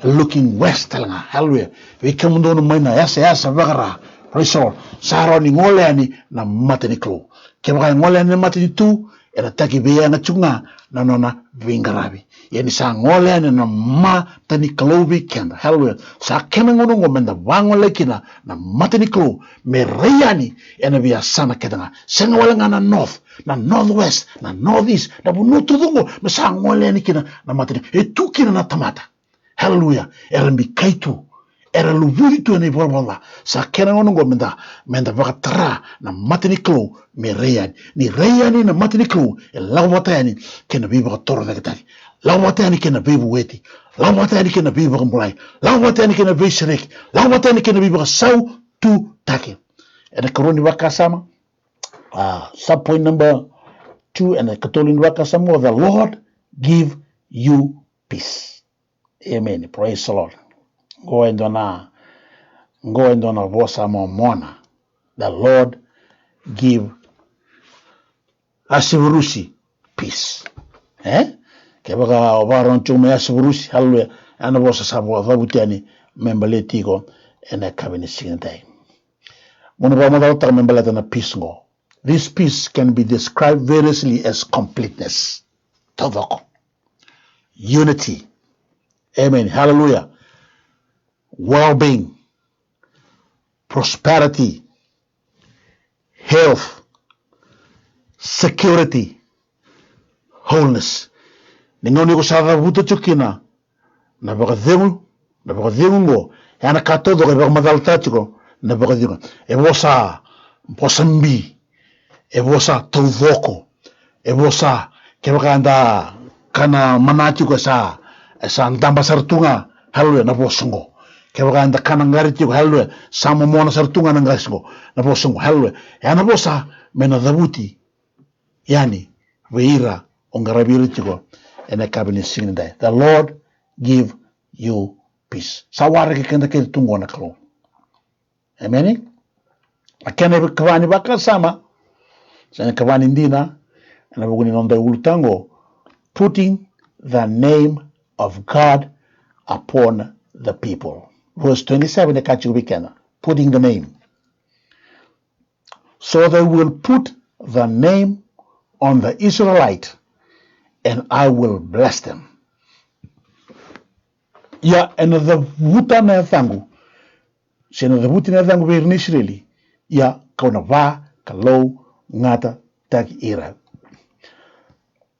looking west, hallelujah. We come down maina yasa Vakara, Praise the Lord. Saroni ngoleani na matini klo. Kebaka ngoleani na matini tu, era taki beya na chunga na nona vingarabi. Yani sa ngoleani na matini klo weekend. Hallelujah. Sa kena ngonongo menda wangole kina na matini klo. Me reyani ena biya sana ketanga. Senga wala nga na north, na northwest, na northeast, na bunutudungo. Me sa ngoleani kina na matini. Etu kina na tamata. Hallelujah. Era mbi kaitu. Era luvuri tu ene volvola sa kena ngonongo menda vakatra na matini klo me reyani ni reyani na matini klo e lawatani kena biba toro vegetari lawatani kena biba weti lawatani kena biba mulai lawatani kena biba shirek lawatani kena biba sau tu take ene koroni wakasama sub point number 2 and katolin wakasama the Lord give you peace. Amen. Praise the Lord. Ngoendo na vosa momona. The Lord give asivurusi peace. Kebaka obaron chume asivurusi hallelujah. Ana vosa sabo vabutiani membeletigo ena kabini singai. Mona ba madalta membeleta na peace ngo. This peace can be described variously as completeness. Tavako. Unity. Amen. Hallelujah. Well-being, prosperity, health, security, wholeness. Ningoni ko sa buto chukina na bakademu ngo yana katodo ko bakmadalta chuko na bakademu ebosa posambi ebosa tuvoko ebosa kebakanda kana manati ko sa ndamba sartunga hallelujah na bosongo kebaka anda kanangari tiko hallelujah samo mona sartunga nangasgo na bosongo hallelujah yana bosa mena dabuti yani veira ongarabiri tiko ena kabini singindai. The Lord give you peace. Sawara ke kenda ke tungo na kalo. Amen. Akene kawani baka sama sana kawani ndina na buguni nonda ulutango putting the name of God upon the people. Verse 27, the catch weekend, putting the name. So they will put the name on the Israelite, and I will bless them. Ya, and the wuta na thangu, sena the wuta na thangu ver Israeli, ya kauna va kalau ngata tag ira.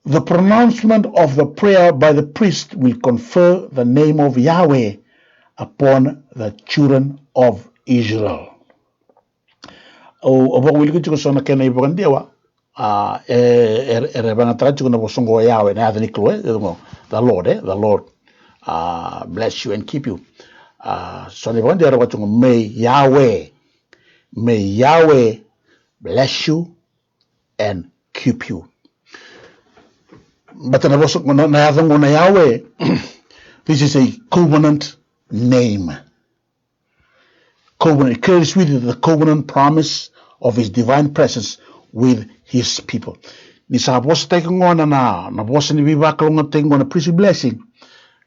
The pronouncement of the prayer by the priest will confer the name of Yahweh upon the children of Israel. Obo wiliki chiko sona kena ibogandewa erebana trachiko na bosongo Yahweh na adani kloe the Lord bless you and keep you. So the one watching may Yahweh bless you and keep you. But na Yahweh this is a covenant name. Covenant. It carries with it the covenant promise of his divine presence with his people. Nisa boss taking on na boss ni viva kalonga taking on a priestly blessing.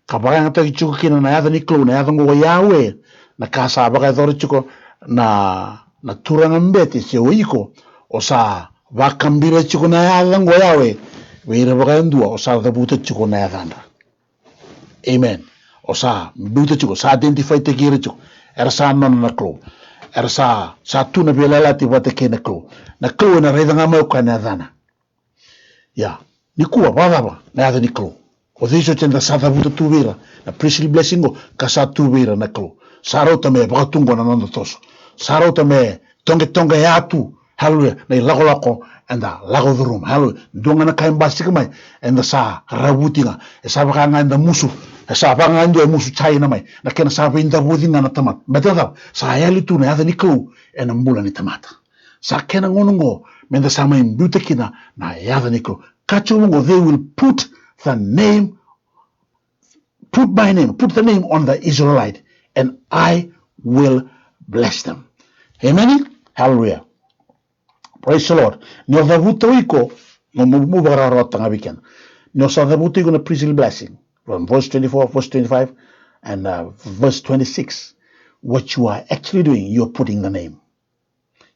Kabaya ta chuko kina na yada ni klo na yada ngo Yahweh na kasa baga dor chuko na turanga mbeti se oiko o sa va kambira chuko na yada ngo Yahweh. Weira baga ndua o sa da buta chuko na yada. Amen. O sa buta chuko sa identify te kira chuko era sa non na klo era sa tuna belela ti wate ke na klo na reda nga mau kana dana ya ni kuwa baba na ya ni klo o diso tenda sa da buta tu vera na priestly blessing ka sa tu vera na klo sa rota me ba tungo na nondo toso sa rota me tonge ya tu hallelujah na lago anda lago the room hallelujah donga na kaim basik mai enda sa rabutinga sa ba nga enda musu sa ba nga ndo musu chai na mai na kena sa vinda budinga na tamat betata sa yali tu na ya ni klo ena mbula ni tamata sa kena ngonongo menda sa mai mbuta kina na ya ni klo kachungo they will put my name put the name on the Israelite and I will bless them. Amen. Hallelujah. Praise the Lord. No the vutoiko no mubara rota ngabiken. No sa the vutoiko na priestly blessing from verse 24, verse 25, and verse 26. What you are actually doing, you're putting the name.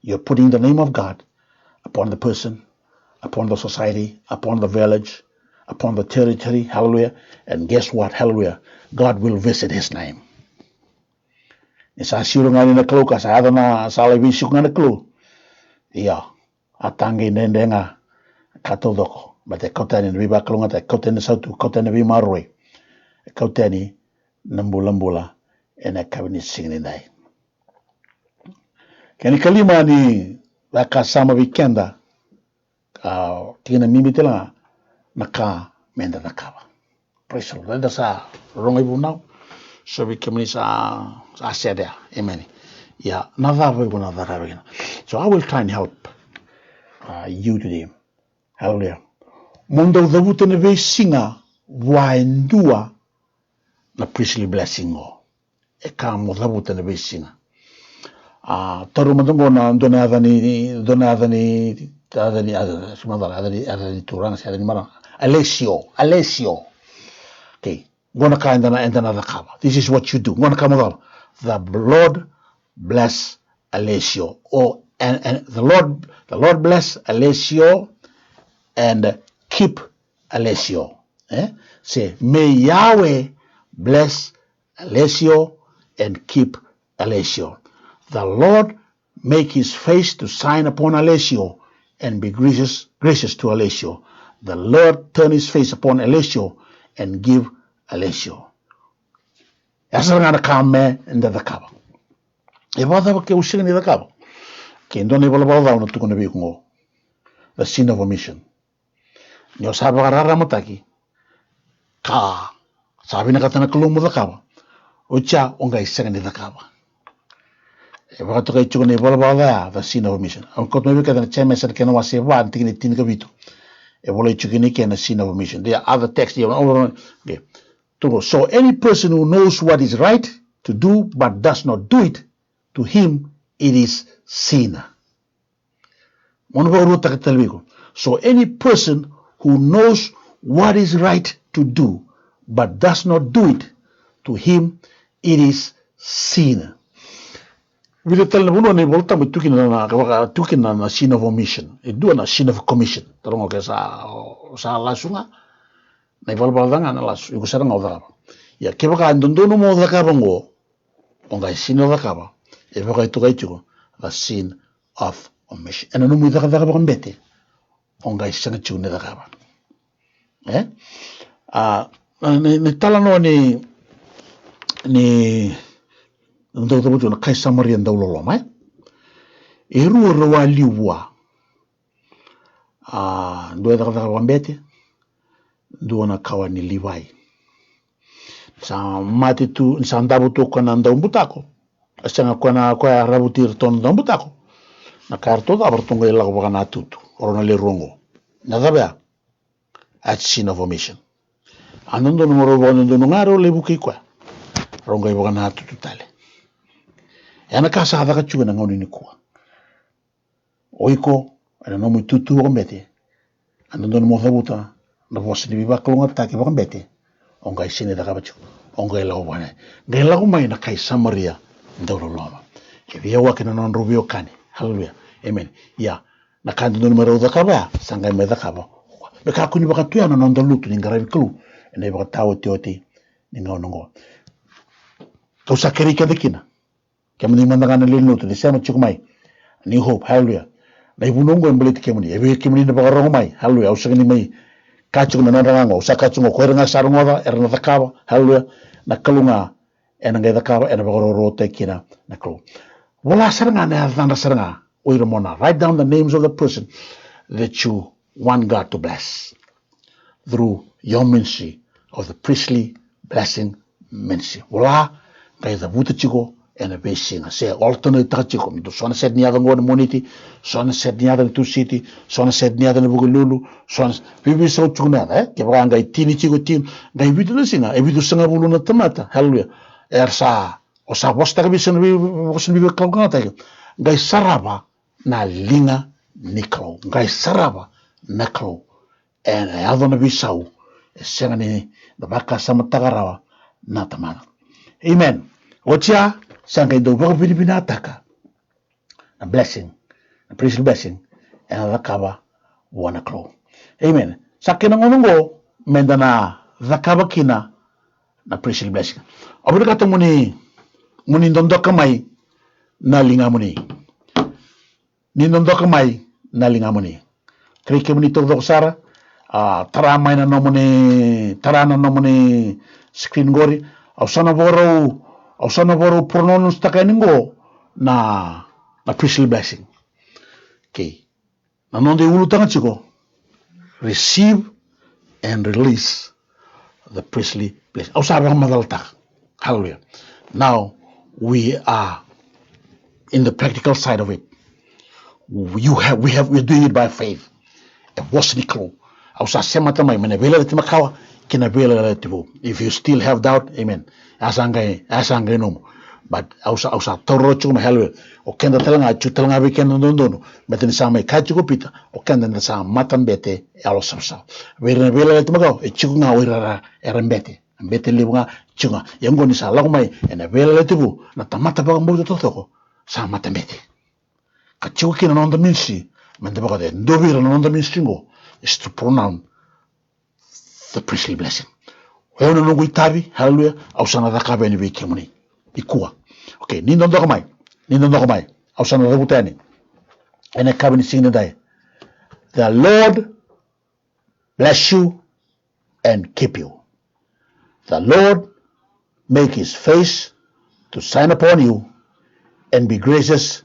You're putting the name of God upon the person, upon the society, upon the village, upon the territory, hallelujah. And guess what, hallelujah? God will visit his name. Isa siulungan na klo ka sa adana sa lebi siulungan na klo. Iya, atangi nendenga katodoko. Bate kotani na biba klonga ta kotani sautu kotani bi marwe. Kotani nambula ena kabini singini dai. Kani kalima ni laka sama weekenda tingna mimi tela naka menda nakaba. Praise the Lord. That's a wrong ibu now. So we come in sa said there. Amen. Yeah, another. So I will try and help you today. Hallelujah. Mondo the wuta na ve singa waendua na priestly blessing o. E ka mo the wuta na ve singa. Taru madongo na donadani turana si adani marang. Alessio. Okay. Gonna kind and another cover. This is what you do. Gonna come on. The Lord bless Alessio. And the Lord bless Alessio and keep Alessio. Say, may Yahweh bless Alessio and keep Alessio. The Lord make his face to shine upon Alessio and be gracious to Alessio. The Lord turn his face upon Alessio and give Alessio. Asa nga nakame nda the kaba. Eba da ke using ni the kaba. Ke ndo ne bola bola na tukuna bi ngo. The sin of omission. Nyo sabe garara mataki. Ka sabi na katana kulumu the kaba. Ucha onga isang ni the kaba. Eba to kai chukune bola bola the sin of omission. Ang kot me ka na cheme sa ke no wase wa tingni tin ka bitu. Ebola chukine ke na sin of omission. There are other texts here. Okay. So any person who knows what is right to do but does not do it, to him it is sin. So any person who knows what is right to do but does not do it, to him it is sin. We tell them we volta we tukin na sin of omission. It do na sin of commission. Tarong ke sa lasunga. Na ibalbalanga na las yuko sarang odara. Ya kebaka ndondono mo odaka bango. Onga sin odaka. E baka to gaituko the sin of omission. Ana no mu daka daka bambete. Onga isanga chune daka. Ne tala no ni ndo to buto na kai samari ndaulo lo mai. E ruo roa liwa. Ndo daka daka bambete. Duona kawa ni liwai. Sa mati tu sa ndabu tu kona ndau butako. Asanga kona kwa rabutir ton ndau butako. Na karto da bertunga ila ko na tutu. Orona le rongo. Na dabea. At sin of omission. Anondo numero bono ndo ngaro le buki kwa. Rongo ibo na tutu tale. Yana kasa hada ka chuga na ngoni ni kwa. Oiko ana no mu tutu ko mete. Anondo mo habuta. Na voce ni biba klonga taki baka bete onga isine da kabachu onga ela wana ngela ko mai na kai samaria ndoro loma ke bia wa kana non rubio kani hallelujah amen ya na kandu numero da kaba sanga me da kaba be ka kuni baka tuya na non lutu ni ngara biklu ene baka tawo tioti ni ngongo to sakeri ka dikina ke mni mandanga na lutu ni sema chukumai ni hope hallelujah na ibunongo embeleti kemuni ebe kemuni na baka rongomai hallelujah usagani mai kachung na nangango sa kachung ko renga sarungoda erna takaba hallelujah na kalunga enanga takaba ena bagoro te kina na klo wala saranga na zanda saranga oira mona write down the names of the person that you want God to bless through your ministry of the priestly blessing ministry wala kai da buta chigo ena besinga se alternate tachiko mi do sona set niaga ngone moniti sona set niaga tu city sona set niaga na bugululu sona bibi so chuna ke branga itini chigo tin ngai bidu na singa e bidu sanga bulu na tamata hallelujah ersa o sa bosta ka bisun bibi kalga ta ngai saraba na linga nikro ngai saraba nakro en adona bisau senga ni da baka sama tagarawa na tamana amen ocha sanga do baka Pilipina ataka a blessing the priestly blessing, and the kaba wana klo. Amen. Sakina ngonongo mendana the kaba kina na priestly blessing. Abulikato muni ndondoka mai na linga muni. Ni ndondoka mai na linga muni. Krike muni tokdok sara tara mai na nomuni screen gori au sana boro pronouns takaningo na priestly blessing. Okay. Na nonde ulu tanga chiko receive and release the priestly blessing. Au sabi ang madaltak. Hallelujah. Now we are in the practical side of it. We're doing it by faith. If you still have doubt, amen. Asangay no. But ausa torocho mahalo. Okenda talanga chutalanga weekend no. Betin sa may kachugo pita. Okenda na sa matambete alosasa. Wera timagaw. Chuga wera erembete. Ambete libunga chunga. Yango ni sa lagmay ena vela tibu na tamata pa mo totoko sa matambete. Kachugo kina non the ministry. Mandabaga de ndobira non the ministry go is to pronounce the priestly blessing. Wewe no guitabi, hallelujah, au sana da kabeni we kemuni. Ikua. Okay, nindo ndoko mai. Au sana da gutani. Ene kabeni singing dai. The Lord bless you and keep you. The Lord make his face to shine upon you and be gracious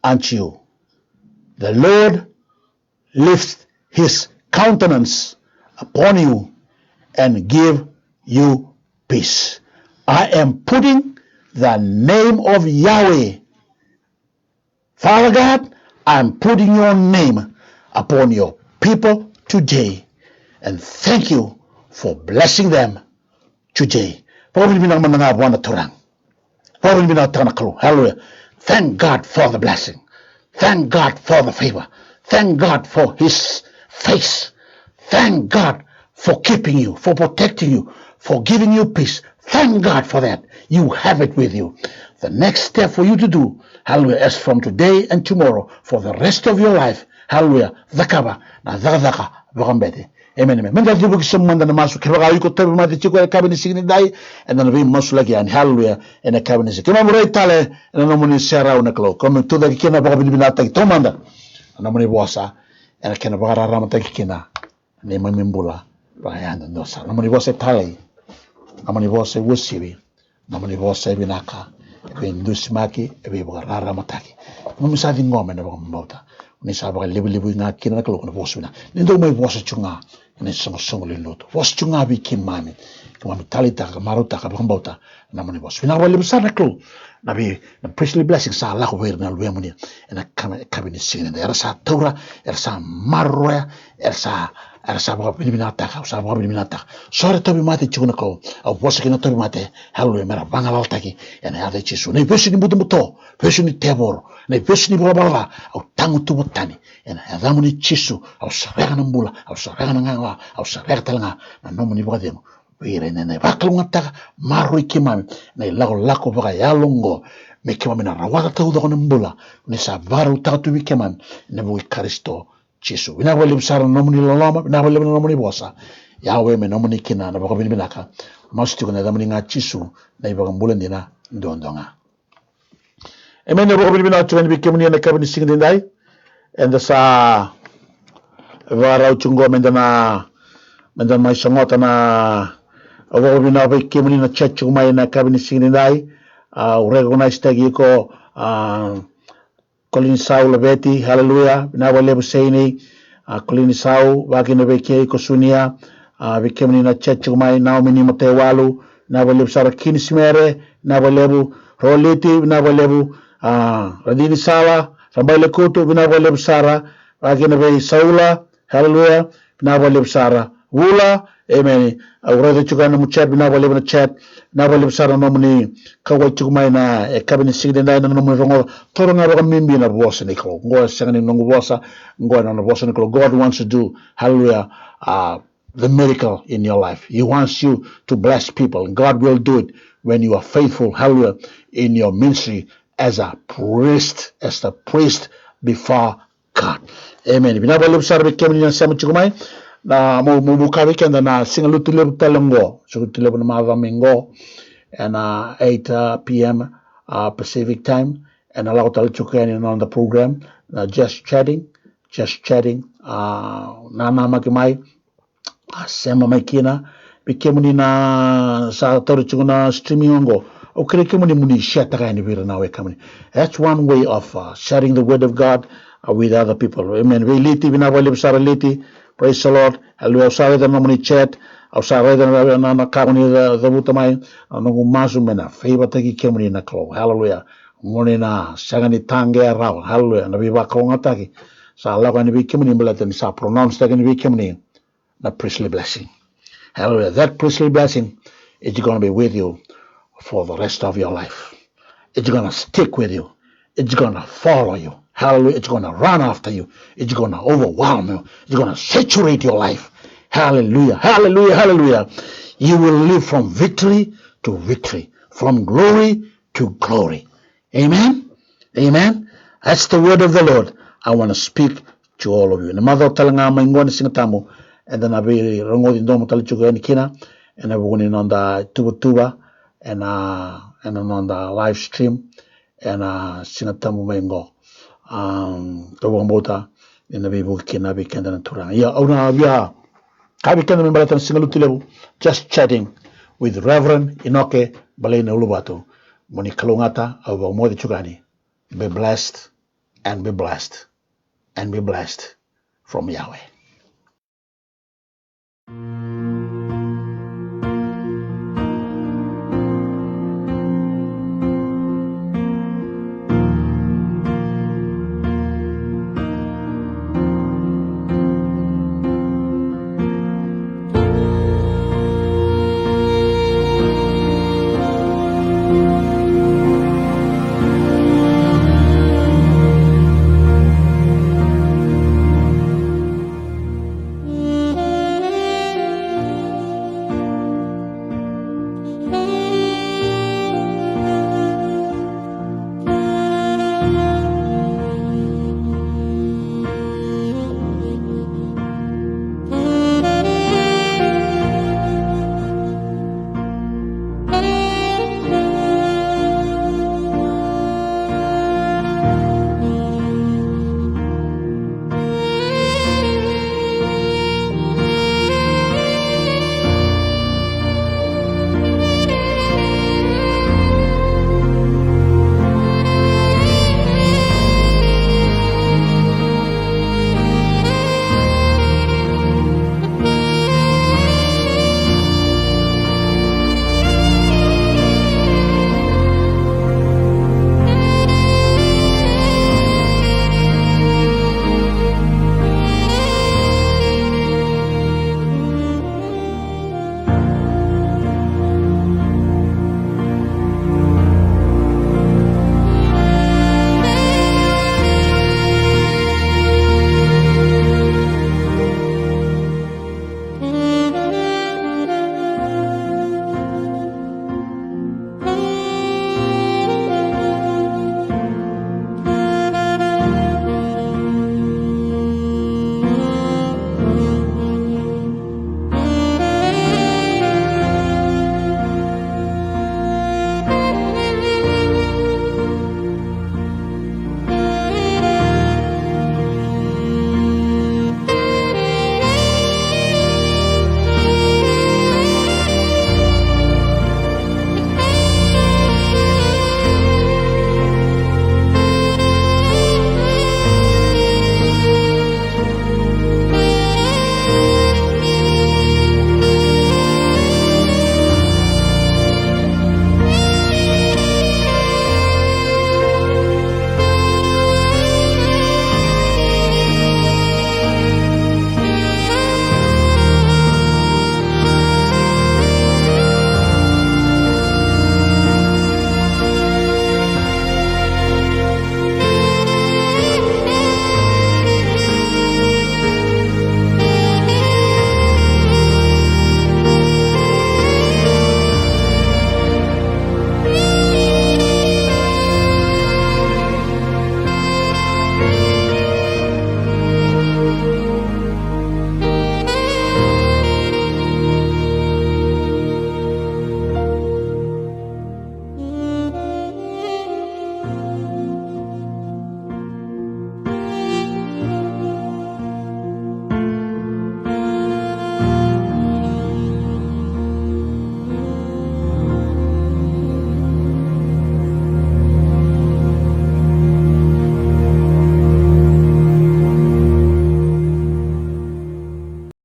unto you. The Lord lift his countenance upon you and give you peace. I am putting the name of Yahweh. Father God, I'm putting your name upon your people today. And thank you for blessing them today. Hallelujah. Thank God for the blessing. Thank God for the favor. Thank God for his face. Thank God for keeping you, for protecting you, for giving you peace. Thank God for that. You have it with you. The next step for you to do, hallelujah, is from today and tomorrow, for the rest of your life, hallelujah, zakaba, na zakaka, bakambete. Amen, amen. Menda dibu kisumanda na masu, kibaga yuko tabi mati chiko ya kabini signi dai, and then we masu lagi and hallelujah, and a kabini signi. Kima murai tale, and nomuni sera unaklo. Kama tuda kikina bakabini binata kitomanda, nomuni bosa, and a kena bakara ramata kikina, ne mamimbula, bayanda nosa. Nomuni bosa tale, nomuni bosa wusibi, nomuni bosa binaka, ebe ndusimaki, ebe bakara ramataki. Mumisadi ngome na bakamauta. Ni sabaka libu nga kina na kalo na bosu na. Nindo may bosa chunga. Ni songo liluto. Bosa chunga bi kimami. Kumami talita ka maruta ka bakambauta na mani bosu. Na wali busana klo. Na bi na priestly blessing sa Allah ko na luya muni. Na kabini singin na ersa taura, ersa marroya, ersa baka binibinata ka, sa baka binibinata. Sore tobi mate chuna ko. Au bosa kina tobi mate. Hallelujah mera bangalal taki. Na ade chisu. Na besu ni muto. Besu ni tebor. Na besu ni bala au tangu tu botani. Na adamu ni chisu. Au sarega na mbula. Au sarega na nganga. Au sarega talanga. Na nomu ni baka demo. Wire na bakalunga taka maru ikimami. Na lako baka yalongo. Me kimami na rawata tau dako na mbula. Ni sa varu tatu ikimami. Na bui karisto chisu. Wina wale bisara nomu ni lalama. Wina wale nomu ni bosa. Yahweh me nomu ni kina. Na baka binibinaka. Mastu na adamu ni nga chisu. Na ibaka mbula nina ndondonga. Amen. Baka binibinaka chukani bikimuni na kabini singin dai. And sa varau chungo mendana may sangota na baka binabay kimuni na church umay na kabini singin dai. Recognize tagi ko Kolinisau labeti. Hallelujah. Binawale busaini Kolinisau baki na beke ko sunia bikimuni na church umay na umini matewalu na wale busara kinismere na wale bu roliti na wale bu radini sawa Rambale kutu binawale busara baki na be saula. Hallelujah. Binawale busara wula. Amen. Urada chuka na muchat binawale na chat binawale busara nomuni kawai chukumay na kabini sigde na nomuni rongo toro nga baka mimbi na bosa niklo ngoa sangani nongo bosa ngoa na bosa niklo. God wants to do, hallelujah, the miracle in your life. He wants you to bless people. God will do it when you are faithful, hallelujah, in your ministry as a priest, as the priest before God. Amen. Binabalik sa rabi kami niya sa machigumay na mo buka weekend na singalu tulib talango. So tulib na maramingo and 8 p.m. Pacific time and allow tal chukain on the program just chatting nana makimay sema makina bikemuni na sa taru na streaming ngo. Okay, that's one way of sharing the word of God with other people. Amen. Praise the Lord. Hallelujah. Sorry that no money chat. Sorry that na kauni the butamay. No gumasu mena. Favor taki kemuni na klo. Hallelujah. Moni na sagani tange rao. Hallelujah. Na biba klo ngataki. Sa Allah ni bikemuni mbelatan sa pronounce taki ni bikemuni na priestly blessing. Hallelujah. That priestly blessing is going to be with you for the rest of your life. It's going to stick with you. It's going to follow you. Hallelujah. It's going to run after you. It's going to overwhelm you. It's going to saturate your life. Hallelujah. Hallelujah. Hallelujah. You will live from victory to victory, from glory to glory. Amen. Amen. That's the word of the Lord. I want to speak to all of you. The mother talanga maingon singatamu, and then I be rongo indomo talichuga nikina, and everyone on the tuba and on the live stream and sinatamu mengo tawambota in the bibu kina be kenda turang ya ona ya kabi kenda membalatan singalu just chatting with Reverend Inoke Balena Ulubato moni kalungata au modi chugani. Be blessed and be blessed and be blessed from Yahweh.